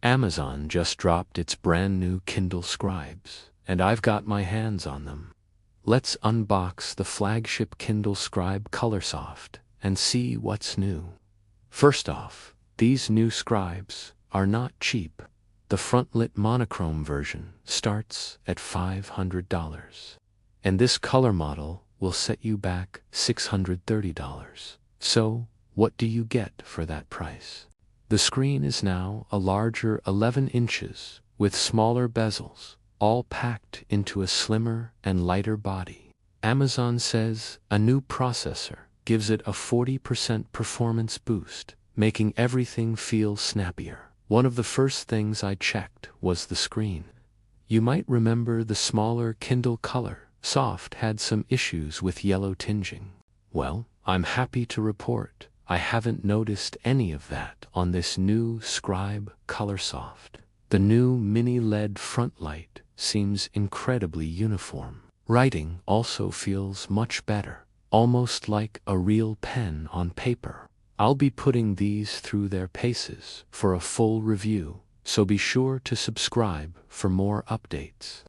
Amazon just dropped its brand new Kindle Scribes, and I've got my hands on them. Let's unbox the flagship Kindle Scribe Colorsoft and see what's new. First off, these new scribes are not cheap. The front-lit monochrome version starts at $500, and this color model will set you back $630. So, what do you get for that price? The screen is now a larger 11 inches with smaller bezels, all packed into a slimmer and lighter body. Amazon says a new processor gives it a 40% performance boost, making everything feel snappier. One of the first things I checked was the screen. You might remember the smaller Kindle Colorsoft had some issues with yellow tinging. Well, I'm happy to report I haven't noticed any of that on this new Scribe Colorsoft. The new mini LED front light seems incredibly uniform. Writing also feels much better, almost like a real pen on paper. I'll be putting these through their paces for a full review, so be sure to subscribe for more updates.